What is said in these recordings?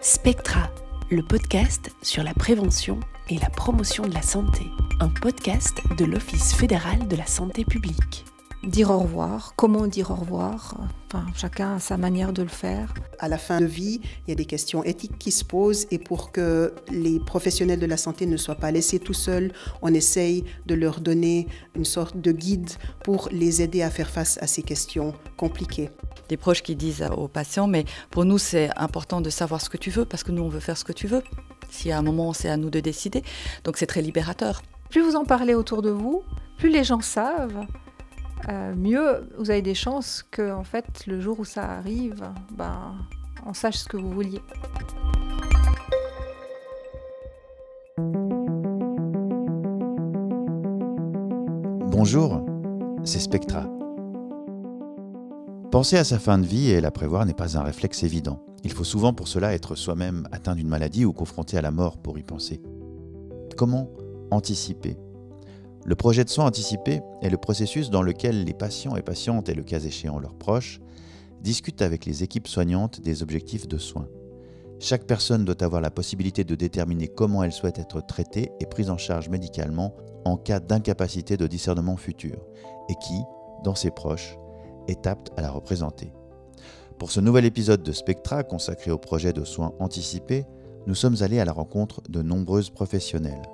Spectra, le podcast sur la prévention et la promotion de la santé. Un podcast de l'Office fédéral de la santé publique. Dire au revoir, comment dire au revoir, chacun a sa manière de le faire. À la fin de vie, il y a des questions éthiques qui se posent et pour que les professionnels de la santé ne soient pas laissés tout seuls, on essaye de leur donner une sorte de guide pour les aider à faire face à ces questions compliquées. Des proches qui disent aux patients, mais pour nous c'est important de savoir ce que tu veux parce que nous on veut faire ce que tu veux. Si à un moment c'est à nous de décider, donc c'est très libérateur. Plus vous en parlez autour de vous, plus les gens savent, mieux vous avez des chances que en fait, le jour où ça arrive, on sache ce que vous vouliez. Bonjour, c'est Spectra. Penser à sa fin de vie et la prévoir n'est pas un réflexe évident. Il faut souvent pour cela être soi-même atteint d'une maladie ou confronté à la mort pour y penser. Comment anticiper ? Le projet de soins anticipés est le processus dans lequel les patients et patientes et le cas échéant leurs proches discutent avec les équipes soignantes des objectifs de soins. Chaque personne doit avoir la possibilité de déterminer comment elle souhaite être traitée et prise en charge médicalement en cas d'incapacité de discernement futur et qui, dans ses proches, est apte à la représenter. Pour ce nouvel épisode de Spectra consacré au projet de soins anticipés, nous sommes allés à la rencontre de nombreuses professionnelles.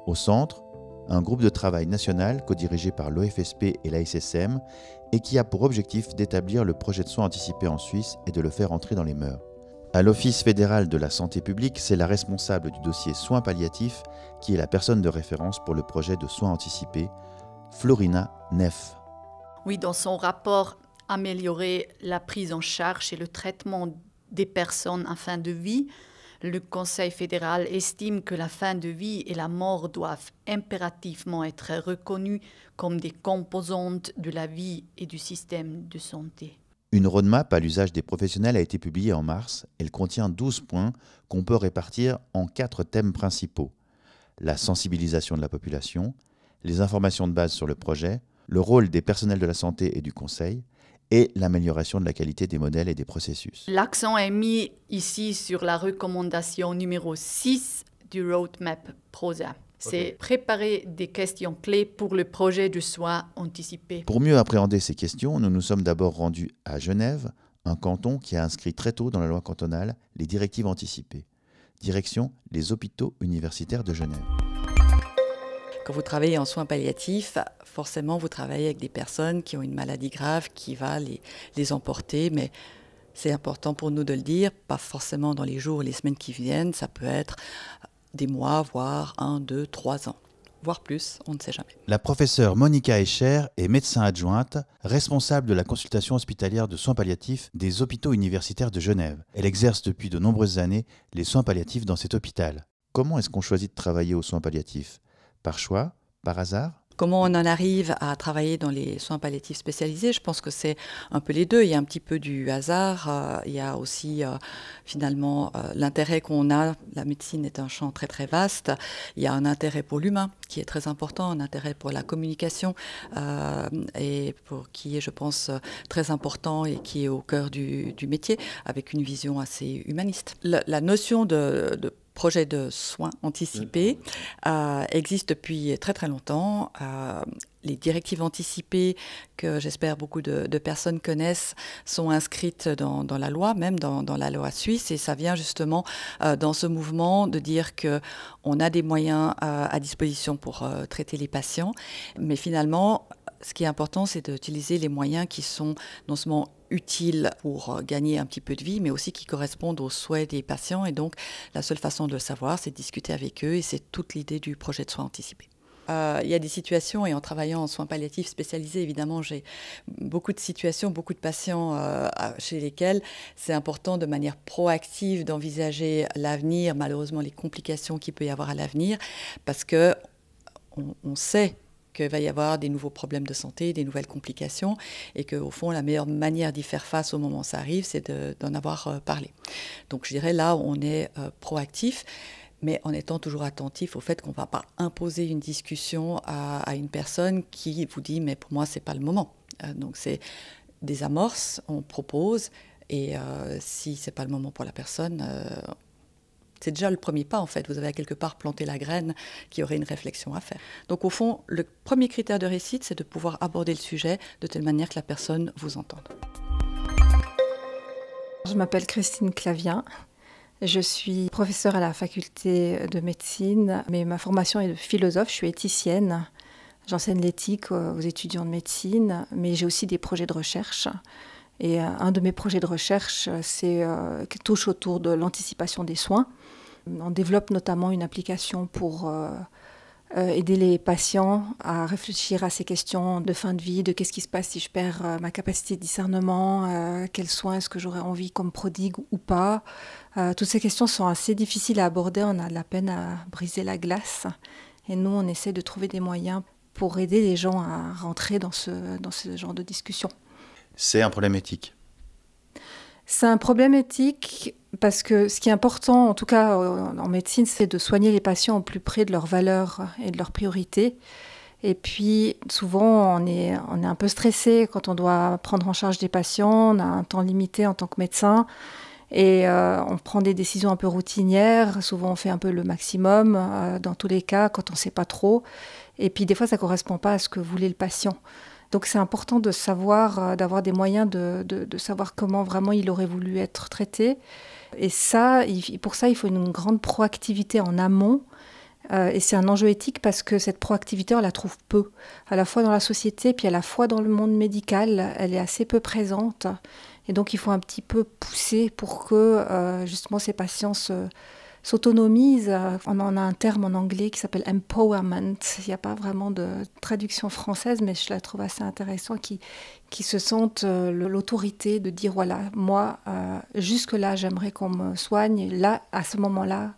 Au centre, un groupe de travail national co-dirigé par l'OFSP et l'ASSM et qui a pour objectif d'établir le projet de soins anticipés en Suisse et de le faire entrer dans les mœurs. À l'Office fédéral de la santé publique, c'est la responsable du dossier soins palliatifs qui est la personne de référence pour le projet de soins anticipés, Florina Neff. Oui, dans son rapport « Améliorer la prise en charge et le traitement des personnes en fin de vie », le Conseil fédéral estime que la fin de vie et la mort doivent impérativement être reconnues comme des composantes de la vie et du système de santé. Une roadmap à l'usage des professionnels a été publiée en mars. Elle contient 12 points qu'on peut répartir en 4 thèmes principaux. La sensibilisation de la population, les informations de base sur le projet, le rôle des personnels de la santé et du conseil, et l'amélioration de la qualité des modèles et des processus. L'accent est mis ici sur la recommandation numéro 6 du Roadmap PROSA. C'est préparer des questions clés pour le projet de soins anticipés. Pour mieux appréhender ces questions, nous nous sommes d'abord rendus à Genève, un canton qui a inscrit très tôt dans la loi cantonale les directives anticipées. Direction les hôpitaux universitaires de Genève. Quand vous travaillez en soins palliatifs, forcément vous travaillez avec des personnes qui ont une maladie grave qui va les emporter, mais c'est important pour nous de le dire, pas forcément dans les jours ou les semaines qui viennent, ça peut être des mois, voire 1, 2, 3 ans, voire plus, on ne sait jamais. La professeure Monica Escher est médecin adjointe, responsable de la consultation hospitalière de soins palliatifs des hôpitaux universitaires de Genève. Elle exerce depuis de nombreuses années les soins palliatifs dans cet hôpital. Comment est-ce qu'on choisit de travailler aux soins palliatifs ? Par choix ? Par hasard ? Comment on en arrive à travailler dans les soins palliatifs spécialisés ? Je pense que c'est un peu les deux. Il y a un petit peu du hasard. Il y a aussi finalement l'intérêt qu'on a. La médecine est un champ très très vaste. Il y a un intérêt pour l'humain qui est très important, un intérêt pour la communication et qui est, je pense, très important et qui est au cœur du métier avec une vision assez humaniste. La notion de projet de soins anticipés existe depuis très très longtemps. Les directives anticipées que j'espère beaucoup de personnes connaissent sont inscrites dans la loi, même dans la loi suisse, et ça vient justement dans ce mouvement de dire qu'on a des moyens à disposition pour traiter les patients, mais finalement ce qui est important c'est d'utiliser les moyens qui sont non seulement utiles pour gagner un petit peu de vie, mais aussi qui correspondent aux souhaits des patients. Et donc, la seule façon de le savoir, c'est de discuter avec eux. Et c'est toute l'idée du projet de soins anticipés. Il y a des situations, et en travaillant en soins palliatifs spécialisés, évidemment, j'ai beaucoup de situations, beaucoup de patients chez lesquels c'est important de manière proactive d'envisager l'avenir, malheureusement les complications qu'il peut y avoir à l'avenir, parce qu'on sait qu'il va y avoir des nouveaux problèmes de santé, des nouvelles complications, et qu'au fond, la meilleure manière d'y faire face au moment où ça arrive, c'est d'en avoir parlé. Donc je dirais là, on est proactif, mais en étant toujours attentif au fait qu'on ne va pas imposer une discussion à une personne qui vous dit « mais pour moi, ce n'est pas le moment ». Donc c'est des amorces, on propose, et si ce n'est pas le moment pour la personne, C'est déjà le premier pas en fait, vous avez à quelque part planté la graine qui aurait une réflexion à faire. Donc au fond, le premier critère de réussite, c'est de pouvoir aborder le sujet de telle manière que la personne vous entende. Je m'appelle Christine Clavien, je suis professeure à la faculté de médecine, mais ma formation est de philosophe, je suis éthicienne. J'enseigne l'éthique aux étudiants de médecine, mais j'ai aussi des projets de recherche. Et un de mes projets de recherche, qui touche autour de l'anticipation des soins. On développe notamment une application pour aider les patients à réfléchir à ces questions de fin de vie, de qu'est-ce qui se passe si je perds ma capacité de discernement, quels soins est-ce que j'aurais envie comme prodigue ou pas. Toutes ces questions sont assez difficiles à aborder, on a de la peine à briser la glace. Et nous, on essaie de trouver des moyens pour aider les gens à rentrer dans ce genre de discussion. C'est un problème éthique. C'est un problème éthique parce que ce qui est important, en tout cas en médecine, c'est de soigner les patients au plus près de leurs valeurs et de leurs priorités. Et puis souvent, on est un peu stressé quand on doit prendre en charge des patients, on a un temps limité en tant que médecin et on prend des décisions un peu routinières. Souvent, on fait un peu le maximum dans tous les cas quand on ne sait pas trop. Et puis des fois, ça ne correspond pas à ce que voulait le patient. Donc c'est important de savoir, d'avoir des moyens de savoir comment vraiment il aurait voulu être traité. Et ça, pour ça, il faut une grande proactivité en amont. Et c'est un enjeu éthique parce que cette proactivité, on la trouve peu. À la fois dans la société, puis à la fois dans le monde médical, elle est assez peu présente. Et donc il faut un petit peu pousser pour que justement ces patients s'autonomisent. On en a un terme en anglais qui s'appelle empowerment. Il n'y a pas vraiment de traduction française, mais je la trouve assez intéressante, qui se sentent l'autorité de dire, voilà, moi, jusque-là, j'aimerais qu'on me soigne. Là, à ce moment-là,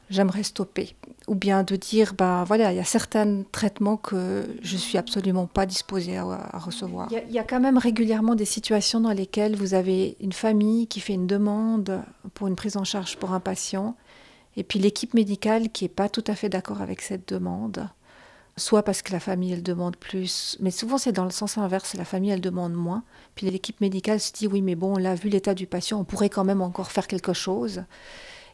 j'aimerais stopper. Ou bien de dire, voilà, il y a certains traitements que je ne suis absolument pas disposée à recevoir. Il y a quand même régulièrement des situations dans lesquelles vous avez une famille qui fait une demande pour une prise en charge pour un patient, et puis l'équipe médicale qui n'est pas tout à fait d'accord avec cette demande, soit parce que la famille, elle demande plus, mais souvent c'est dans le sens inverse, la famille, elle demande moins, puis l'équipe médicale se dit, oui, mais bon, là, vu l'état du patient, on pourrait quand même encore faire quelque chose.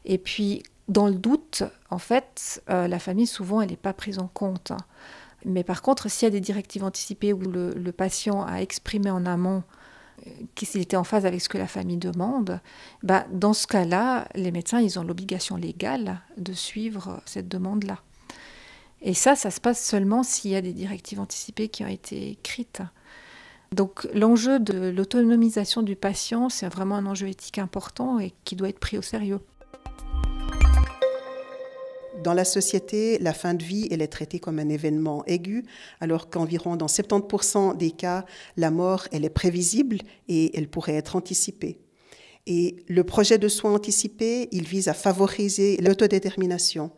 Et puis, dans le doute, en fait, la famille, souvent, elle n'est pas prise en compte. Mais par contre, s'il y a des directives anticipées où le patient a exprimé en amont qu'il était en phase avec ce que la famille demande, dans ce cas-là, les médecins, ils ont l'obligation légale de suivre cette demande-là. Et ça se passe seulement s'il y a des directives anticipées qui ont été écrites. Donc l'enjeu de l'autonomisation du patient, c'est vraiment un enjeu éthique important et qui doit être pris au sérieux. Dans la société, la fin de vie, elle est traitée comme un événement aigu, alors qu'environ dans 70% des cas, la mort, elle est prévisible et elle pourrait être anticipée. Et le projet de soins anticipés, il vise à favoriser l'autodétermination.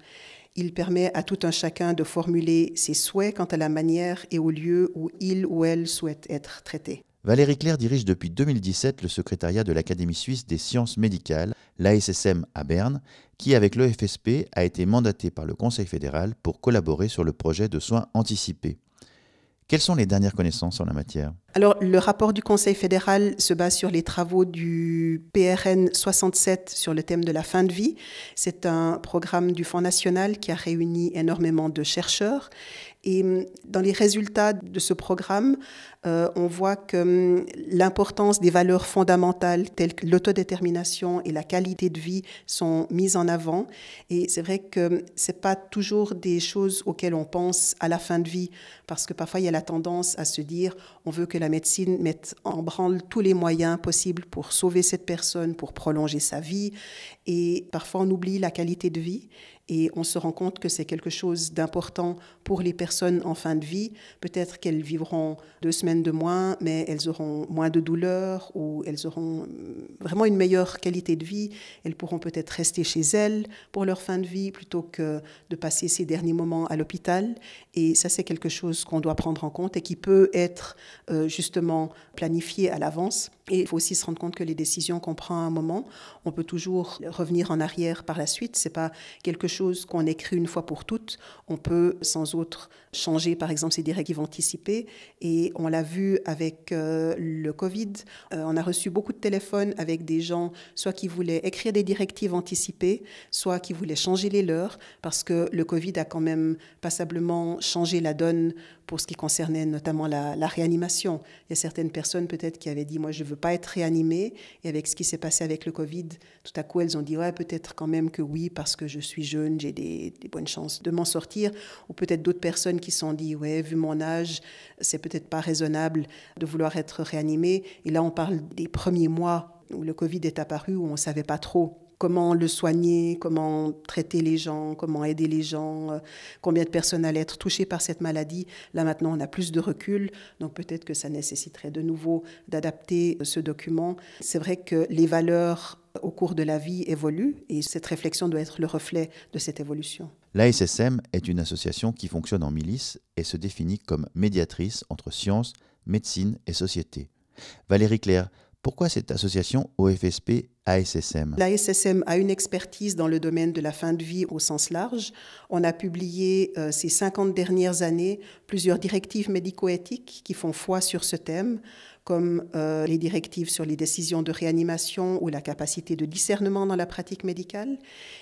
Il permet à tout un chacun de formuler ses souhaits quant à la manière et au lieu où il ou elle souhaite être traité. Valérie Claire dirige depuis 2017 le secrétariat de l'Académie suisse des sciences médicales, l'ASSM à Berne, qui, avec l'EFSP, a été mandaté par le Conseil fédéral pour collaborer sur le projet de soins anticipés. Quelles sont les dernières connaissances en la matière ? Alors, le rapport du Conseil fédéral se base sur les travaux du PRN 67 sur le thème de la fin de vie. C'est un programme du Fonds national qui a réuni énormément de chercheurs. Et dans les résultats de ce programme, on voit que l'importance des valeurs fondamentales telles que l'autodétermination et la qualité de vie sont mises en avant. Et c'est vrai que ce n'est pas toujours des choses auxquelles on pense à la fin de vie, parce que parfois il y a la tendance à se dire on veut que la médecine mette en branle tous les moyens possibles pour sauver cette personne, pour prolonger sa vie. Et parfois on oublie la qualité de vie. Et on se rend compte que c'est quelque chose d'important pour les personnes en fin de vie. Peut-être qu'elles vivront 2 semaines de moins, mais elles auront moins de douleur ou elles auront vraiment une meilleure qualité de vie. Elles pourront peut-être rester chez elles pour leur fin de vie plutôt que de passer ces derniers moments à l'hôpital. Et ça, c'est quelque chose qu'on doit prendre en compte et qui peut être justement planifié à l'avance. Et il faut aussi se rendre compte que les décisions qu'on prend à un moment, on peut toujours revenir en arrière par la suite. Ce n'est pas quelque chose chose qu'on écrit une fois pour toutes. On peut sans autre changer, par exemple, ces directives anticipées. Et on l'a vu avec le Covid. On a reçu beaucoup de téléphones avec des gens, soit qui voulaient écrire des directives anticipées, soit qui voulaient changer les leurs, parce que le Covid a quand même passablement changé la donne pour ce qui concernait notamment la réanimation. Il y a certaines personnes peut-être qui avaient dit « moi je ne veux pas être réanimée ». Et avec ce qui s'est passé avec le Covid, tout à coup elles ont dit « ouais, peut-être quand même que oui, parce que je suis jeune, j'ai des bonnes chances de m'en sortir ». Ou peut-être d'autres personnes qui se sont dit « ouais, vu mon âge, c'est peut-être pas raisonnable de vouloir être réanimée ». Et là on parle des premiers mois où le Covid est apparu, où on ne savait pas trop comment le soigner, comment traiter les gens, comment aider les gens, combien de personnes allaient être touchées par cette maladie. Là maintenant, on a plus de recul, donc peut-être que ça nécessiterait de nouveau d'adapter ce document. C'est vrai que les valeurs au cours de la vie évoluent et cette réflexion doit être le reflet de cette évolution. L'ASSM est une association qui fonctionne en milice et se définit comme médiatrice entre sciences, médecine et société. Valérie Claire, pourquoi cette association OFSP-ASSM ? L'ASSM a une expertise dans le domaine de la fin de vie au sens large. On a publié ces 50 dernières années plusieurs directives médico-éthiques qui font foi sur ce thème, comme les directives sur les décisions de réanimation ou la capacité de discernement dans la pratique médicale.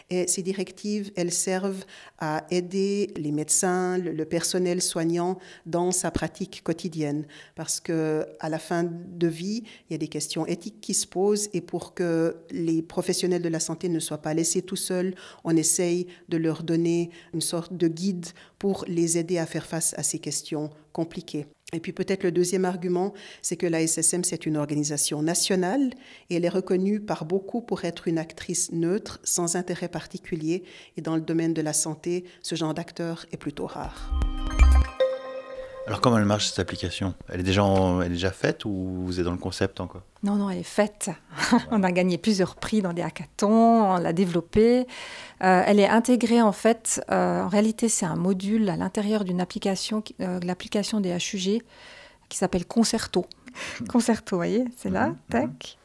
Et ces directives, elles servent à aider les médecins, le personnel soignant dans sa pratique quotidienne. Parce qu'à la fin de vie, il y a des questions éthiques qui se posent et pour que les professionnels de la santé ne soient pas laissés tout seuls, on essaye de leur donner une sorte de guide pour les aider à faire face à ces questions compliquées. Et puis peut-être le deuxième argument, c'est que l'ASSM, c'est une organisation nationale et elle est reconnue par beaucoup pour être une actrice neutre, sans intérêt particulier. Et dans le domaine de la santé, ce genre d'acteur est plutôt rare. Alors comment elle marche cette application ? Elle est déjà faite ou vous êtes dans le concept encore ? Non, elle est faite. On a gagné plusieurs prix dans des hackathons, on l'a développée. Elle est intégrée en fait, en réalité c'est un module à l'intérieur d'une application, l'application des HUG qui s'appelle Concerto. Concerto, vous voyez, c'est là, tac.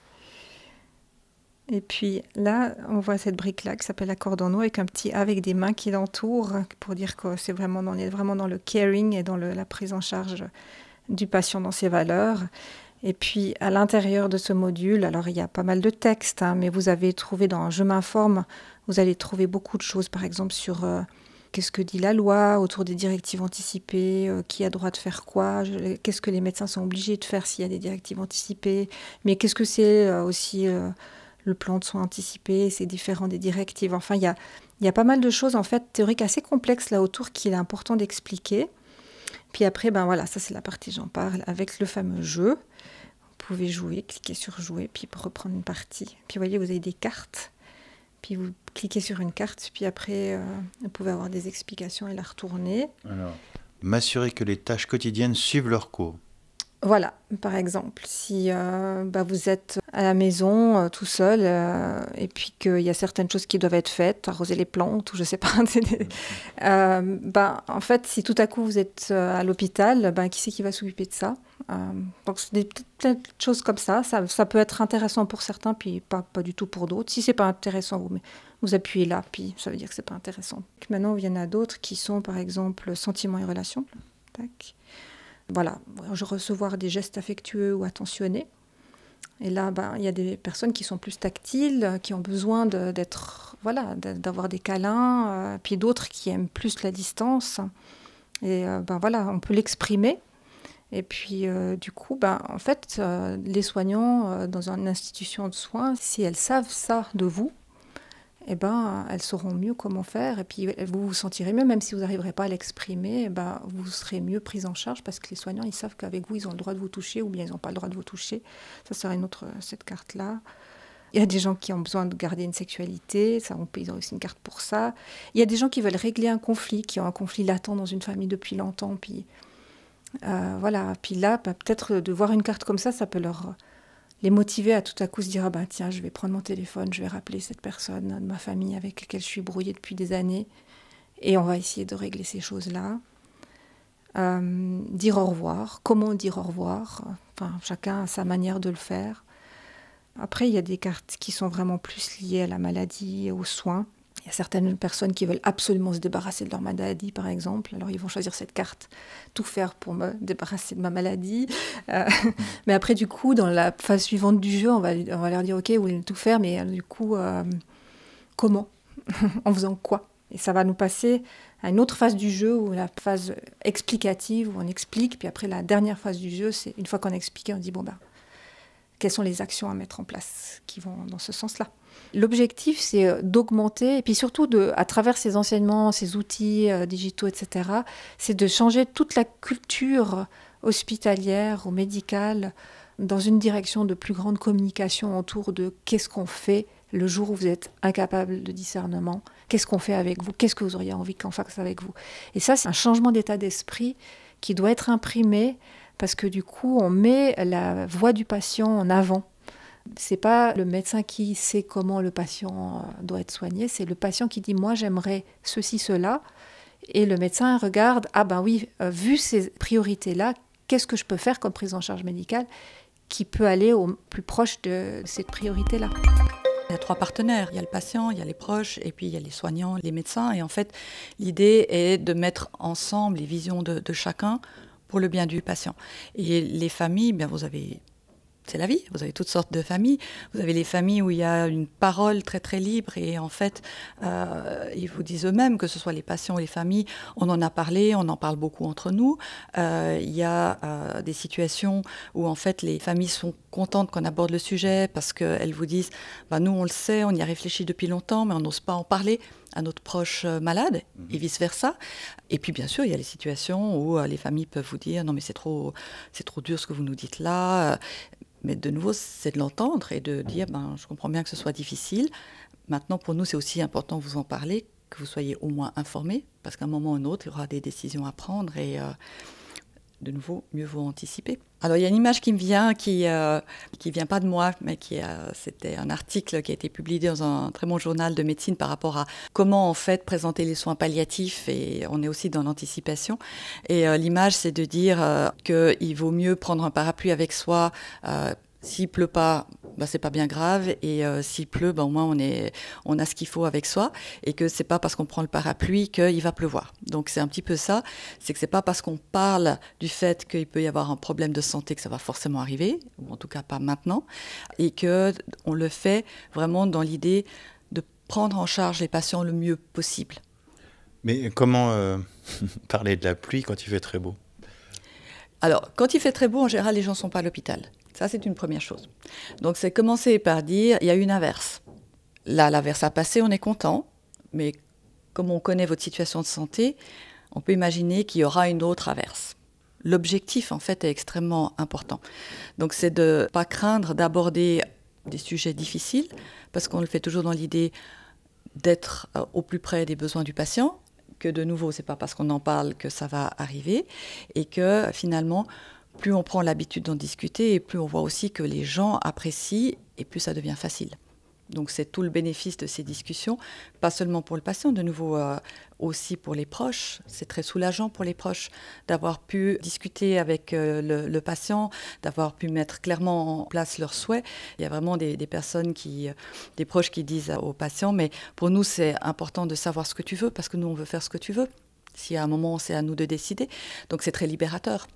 Et puis là, on voit cette brique-là qui s'appelle Accordons-nous avec un petit A avec des mains qui l'entourent pour dire que on est vraiment dans le caring et dans la prise en charge du patient dans ses valeurs. Et puis à l'intérieur de ce module, alors il y a pas mal de textes, mais vous avez trouvé dans Je m'informe, vous allez trouver beaucoup de choses, par exemple sur qu'est-ce que dit la loi autour des directives anticipées, qui a droit de faire quoi, qu'est-ce que les médecins sont obligés de faire s'il y a des directives anticipées, mais qu'est-ce que c'est aussi le plan de soins anticipé, c'est différent des directives. Enfin, il y a pas mal de choses en fait théoriques assez complexes là autour qu'il est important d'expliquer. Puis après, voilà, ça c'est la partie j'en parle avec le fameux jeu. Vous pouvez jouer, cliquer sur jouer, puis reprendre une partie. Puis vous voyez, vous avez des cartes. Puis vous cliquez sur une carte, puis après, vous pouvez avoir des explications et la retourner. Alors, m'assurer que les tâches quotidiennes suivent leur cours. Voilà, par exemple, si vous êtes à la maison tout seul et puis qu'il y a certaines choses qui doivent être faites, arroser les plantes ou je ne sais pas, en fait, si tout à coup vous êtes à l'hôpital, qui c'est qui va s'occuper de ça ? Donc, c'est des petites choses comme ça peut être intéressant pour certains, puis pas du tout pour d'autres. Si ce n'est pas intéressant, vous appuyez là, puis ça veut dire que ce n'est pas intéressant. Maintenant, il y en a d'autres qui sont, par exemple, sentiments et relations. Tac. Voilà, recevoir des gestes affectueux ou attentionnés. Et là, il y a des personnes qui sont plus tactiles, qui ont besoin d'avoir des câlins, puis d'autres qui aiment plus la distance. Et on peut l'exprimer. Et puis, du coup, en fait, les soignants dans une institution de soins, si elles savent ça de vous, elles sauront mieux comment faire. Et puis, vous vous sentirez mieux, même si vous n'arriverez pas à l'exprimer, vous serez mieux prise en charge parce que les soignants, ils savent qu'avec vous, ils ont le droit de vous toucher ou bien ils n'ont pas le droit de vous toucher. Ça serait cette carte-là. Il y a des gens qui ont besoin de garder une sexualité, ils ont aussi une carte pour ça. Il y a des gens qui veulent régler un conflit, qui ont un conflit latent dans une famille depuis longtemps. Puis, Puis là, peut-être de voir une carte comme ça peut les motiver à tout à coup se dire tiens, je vais prendre mon téléphone, je vais rappeler cette personne de ma famille avec laquelle je suis brouillée depuis des années et on va essayer de régler ces choses-là. Dire au revoir, comment dire au revoir, chacun a sa manière de le faire. Après, il y a des cartes qui sont vraiment plus liées à la maladie, aux soins. Il y a certaines personnes qui veulent absolument se débarrasser de leur maladie, par exemple. Alors, ils vont choisir cette carte, tout faire pour me débarrasser de ma maladie. Mais après, du coup, dans la phase suivante du jeu, on va leur dire, OK, vous voulez tout faire, mais du coup, comment? En faisant quoi? Et ça va nous passer à une autre phase du jeu, ou la phase explicative, où on explique. Puis après, la dernière phase du jeu, c'est une fois qu'on a expliqué, on dit, quelles sont les actions à mettre en place qui vont dans ce sens-là. L'objectif, c'est d'augmenter, et puis surtout, à travers ces enseignements, ces outils digitaux, etc., c'est de changer toute la culture hospitalière ou médicale dans une direction de plus grande communication autour de qu'est-ce qu'on fait le jour où vous êtes incapable de discernement, qu'est-ce qu'on fait avec vous, qu'est-ce que vous auriez envie qu'on fasse avec vous. Et ça, c'est un changement d'état d'esprit qui doit être imprimé, parce que du coup, on met la voix du patient en avant. C'est pas le médecin qui sait comment le patient doit être soigné, c'est le patient qui dit « moi j'aimerais ceci, cela », et le médecin regarde « ah ben oui, vu ces priorités-là, qu'est-ce que je peux faire comme prise en charge médicale qui peut aller au plus proche de cette priorité-là ». Il y a 3 partenaires, il y a le patient, il y a les proches, et puis il y a les soignants, les médecins. Et en fait, l'idée est de mettre ensemble les visions de chacun pour le bien du patient. Et les familles, bien vous avez... C'est la vie, vous avez toutes sortes de familles. Vous avez les familles où il y a une parole très très libre et en fait, ils vous disent eux-mêmes, que ce soit les patients ou les familles, on en a parlé, on en parle beaucoup entre nous. Il y a des situations où en fait les familles sont contentes qu'on aborde le sujet parce qu'elles vous disent, nous on le sait, on y a réfléchi depuis longtemps, mais on n'ose pas en parler à notre proche malade et vice-versa. Et puis bien sûr, il y a les situations où les familles peuvent vous dire, non mais c'est trop dur ce que vous nous dites là. Mais de nouveau, c'est de l'entendre et de dire, je comprends bien que ce soit difficile. Maintenant, pour nous, c'est aussi important de vous en parler, que vous soyez au moins informés, parce qu'à un moment ou un autre, il y aura des décisions à prendre et de nouveau, mieux vaut anticiper. Alors, il y a une image qui me vient, qui vient pas de moi, mais c'était un article qui a été publié dans un très bon journal de médecine par rapport à comment, en fait, présenter les soins palliatifs, et on est aussi dans l'anticipation. Et l'image, c'est de dire qu'il vaut mieux prendre un parapluie avec soi. S'il pleut pas, c'est pas bien grave, et s'il pleut, au moins on a ce qu'il faut avec soi, et que c'est pas parce qu'on prend le parapluie qu'il va pleuvoir. Donc c'est un petit peu ça, c'est que c'est pas parce qu'on parle du fait qu'il peut y avoir un problème de santé que ça va forcément arriver, ou en tout cas pas maintenant, et que on le fait vraiment dans l'idée de prendre en charge les patients le mieux possible. Mais comment parler de la pluie quand il fait très beau? Alors, quand il fait très beau, en général, les gens ne sont pas à l'hôpital. Ça, c'est une première chose. Donc, c'est commencer par dire, il y a une averse. Là, l'averse a passé, on est content. Mais comme on connaît votre situation de santé, on peut imaginer qu'il y aura une autre averse. L'objectif, en fait, est extrêmement important. Donc, c'est de ne pas craindre d'aborder des sujets difficiles, parce qu'on le fait toujours dans l'idée d'être au plus près des besoins du patient, que de nouveau, ce n'est pas parce qu'on en parle que ça va arriver, et que finalement, plus on prend l'habitude d'en discuter, et plus on voit aussi que les gens apprécient, et plus ça devient facile. Donc c'est tout le bénéfice de ces discussions, pas seulement pour le patient, de nouveau aussi pour les proches. C'est très soulageant pour les proches d'avoir pu discuter avec le patient, d'avoir pu mettre clairement en place leurs souhaits. Il y a vraiment des personnes, des proches qui disent aux patients, mais pour nous c'est important de savoir ce que tu veux, parce que nous on veut faire ce que tu veux. Si à un moment c'est à nous de décider, donc c'est très libérateur.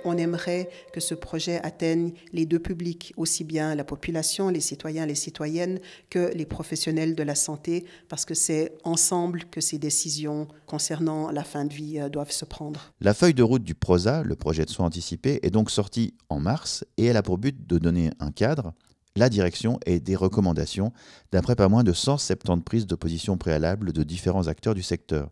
On aimerait que ce projet atteigne les deux publics, aussi bien la population, les citoyens, les citoyennes, que les professionnels de la santé, parce que c'est ensemble que ces décisions concernant la fin de vie doivent se prendre. La feuille de route du PROSA, le projet de soins anticipés, est donc sortie en mars et elle a pour but de donner un cadre, la direction et des recommandations d'après pas moins de 170 prises de position préalables de différents acteurs du secteur.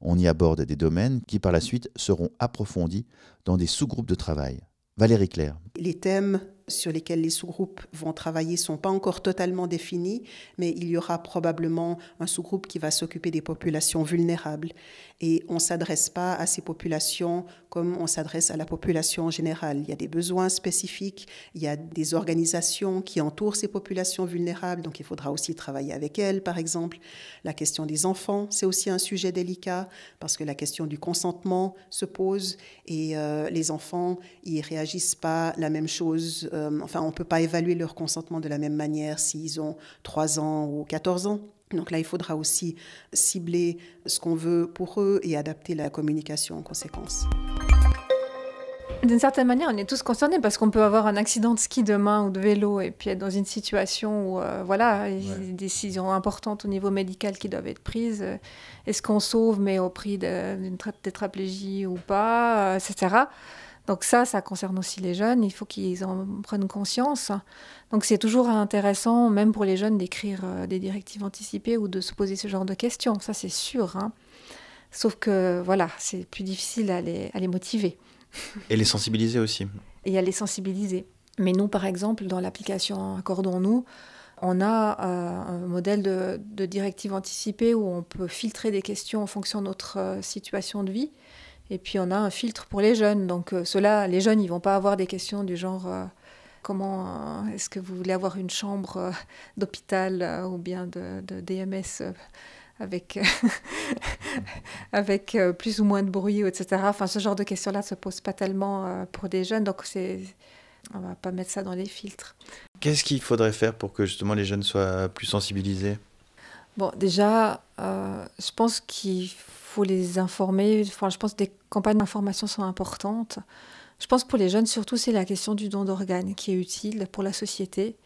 On y aborde des domaines qui, par la suite, seront approfondis dans des sous-groupes de travail. Valérie Claire. Les thèmes sur lesquels les sous-groupes vont travailler ne sont pas encore totalement définis, mais il y aura probablement un sous-groupe qui va s'occuper des populations vulnérables. Et on ne s'adresse pas à ces populations comme on s'adresse à la population générale. Il y a des besoins spécifiques, il y a des organisations qui entourent ces populations vulnérables, donc il faudra aussi travailler avec elles, par exemple. La question des enfants, c'est aussi un sujet délicat, parce que la question du consentement se pose, et les enfants, ils ne réagissent pas la même chose on ne peut pas évaluer leur consentement de la même manière s'ils ont 3 ans ou 14 ans. Donc là, il faudra aussi cibler ce qu'on veut pour eux et adapter la communication en conséquence. D'une certaine manière, on est tous concernés parce qu'on peut avoir un accident de ski demain ou de vélo et puis être dans une situation où, il y a des décisions importantes au niveau médical qui doivent être prises. Est-ce qu'on sauve, mais au prix d'une tétraplégie ou pas, etc. Donc ça concerne aussi les jeunes. Il faut qu'ils en prennent conscience. Donc c'est toujours intéressant, même pour les jeunes, d'écrire des directives anticipées ou de se poser ce genre de questions. Ça, c'est sûr. Sauf que, c'est plus difficile à les motiver. Et les sensibiliser aussi. Et à les sensibiliser. Mais nous, par exemple, dans l'application Accordons-nous, on a un modèle de directive anticipée où on peut filtrer des questions en fonction de notre situation de vie. Et puis, on a un filtre pour les jeunes. Donc, les jeunes, ils ne vont pas avoir des questions du genre comment est-ce que vous voulez avoir une chambre d'hôpital ou bien de DMS avec plus ou moins de bruit, etc. Enfin, ce genre de questions-là ne se posent pas tellement pour des jeunes. Donc, on ne va pas mettre ça dans les filtres. Qu'est-ce qu'il faudrait faire pour que justement les jeunes soient plus sensibilisés ? Bon, déjà, je pense qu'il faut les informer. Enfin, je pense que des campagnes d'information sont importantes. Je pense que pour les jeunes, surtout, c'est la question du don d'organes qui est utile pour la société.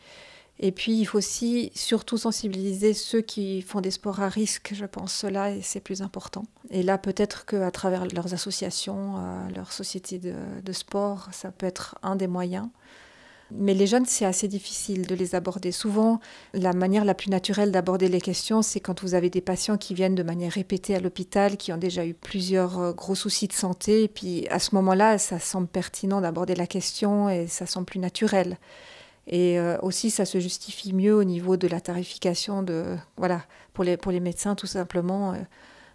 Et puis, il faut aussi surtout sensibiliser ceux qui font des sports à risque, je pense, cela, et c'est plus important. Et là, peut-être qu'à travers leurs associations, leurs sociétés de sport, ça peut être un des moyens. Mais les jeunes, c'est assez difficile de les aborder. Souvent, la manière la plus naturelle d'aborder les questions, c'est quand vous avez des patients qui viennent de manière répétée à l'hôpital, qui ont déjà eu plusieurs gros soucis de santé. Et puis, à ce moment-là, ça semble pertinent d'aborder la question et ça semble plus naturel. Et aussi, ça se justifie mieux au niveau de la tarification pour les médecins, tout simplement.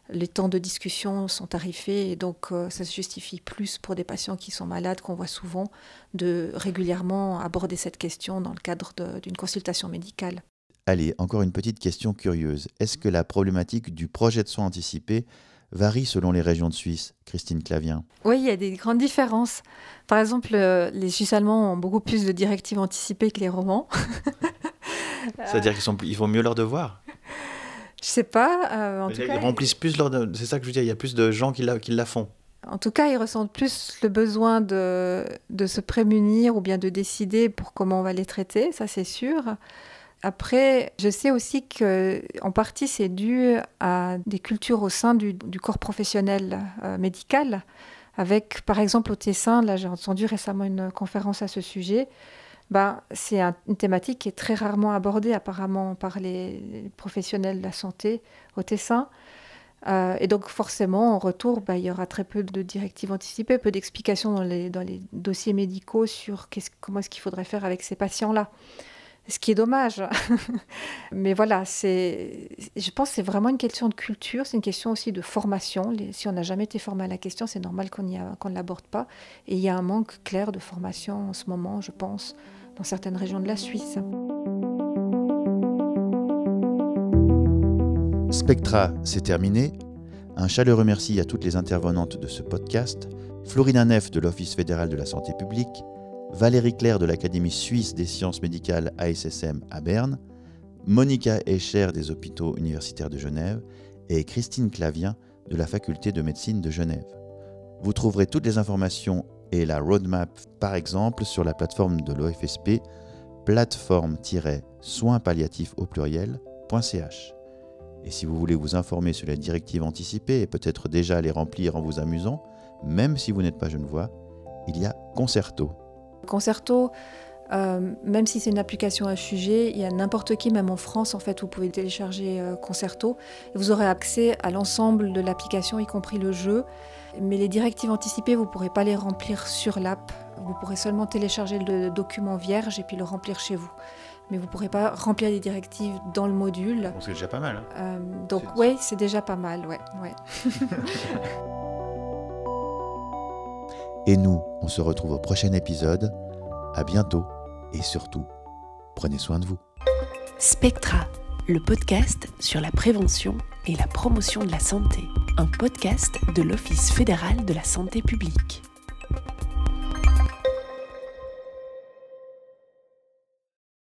Les temps de discussion sont tarifés et donc ça se justifie plus pour des patients qui sont malades, qu'on voit souvent, de régulièrement aborder cette question dans le cadre d'une consultation médicale. Allez, encore une petite question curieuse. Est-ce que la problématique du projet de soins anticipé varie selon les régions de Suisse, Christine Clavien ? Oui, il y a des grandes différences. Par exemple, les Suisses allemands ont beaucoup plus de directives anticipées que les Romans. C'est-à-dire qu'ils font mieux leur devoir ? Je sais pas. En tout cas, ils remplissent plus leur devoir. C'est ça que je veux dire, il y a plus de gens qui la font. En tout cas, ils ressentent plus le besoin de se prémunir ou bien de décider pour comment on va les traiter, ça c'est sûr. Après, je sais aussi qu'en partie, c'est dû à des cultures au sein du corps professionnel médical. Avec, par exemple, au Tessin, là j'ai entendu récemment une conférence à ce sujet, c'est une thématique qui est très rarement abordée apparemment par les professionnels de la santé au Tessin. Et donc forcément, en retour, il y aura très peu de directives anticipées, peu d'explications dans les dossiers médicaux sur comment est-ce qu'il faudrait faire avec ces patients-là. Ce qui est dommage. Mais voilà, je pense que c'est vraiment une question de culture, c'est une question aussi de formation. Si on n'a jamais été formé à la question, c'est normal qu'on ne l'aborde pas. Et il y a un manque clair de formation en ce moment, je pense, dans certaines régions de la Suisse. Spectra, c'est terminé. Un chaleureux merci à toutes les intervenantes de ce podcast. Florina Neff de l'Office fédéral de la santé publique, Valérie Claire de l'Académie suisse des sciences médicales ASSM à Berne, Monica Escher des hôpitaux universitaires de Genève et Christine Clavien de la faculté de médecine de Genève. Vous trouverez toutes les informations et la roadmap par exemple sur la plateforme de l'OFSP, plateforme-soinspalliatifs.ch. Et si vous voulez vous informer sur les directives anticipées et peut-être déjà les remplir en vous amusant, même si vous n'êtes pas genevois, il y a Concerto. Concerto, même si c'est une application à sujet, il y a n'importe qui, même en France, en fait, vous pouvez télécharger Concerto. Et vous aurez accès à l'ensemble de l'application, y compris le jeu. Mais les directives anticipées, vous ne pourrez pas les remplir sur l'app. Vous pourrez seulement télécharger le document vierge et puis le remplir chez vous. Mais vous ne pourrez pas remplir les directives dans le module. C'est déjà pas mal. Donc oui, c'est déjà pas mal, ouais. Et nous, on se retrouve au prochain épisode. À bientôt. Et surtout, prenez soin de vous. Spectra, le podcast sur la prévention et la promotion de la santé. Un podcast de l'Office fédéral de la santé publique.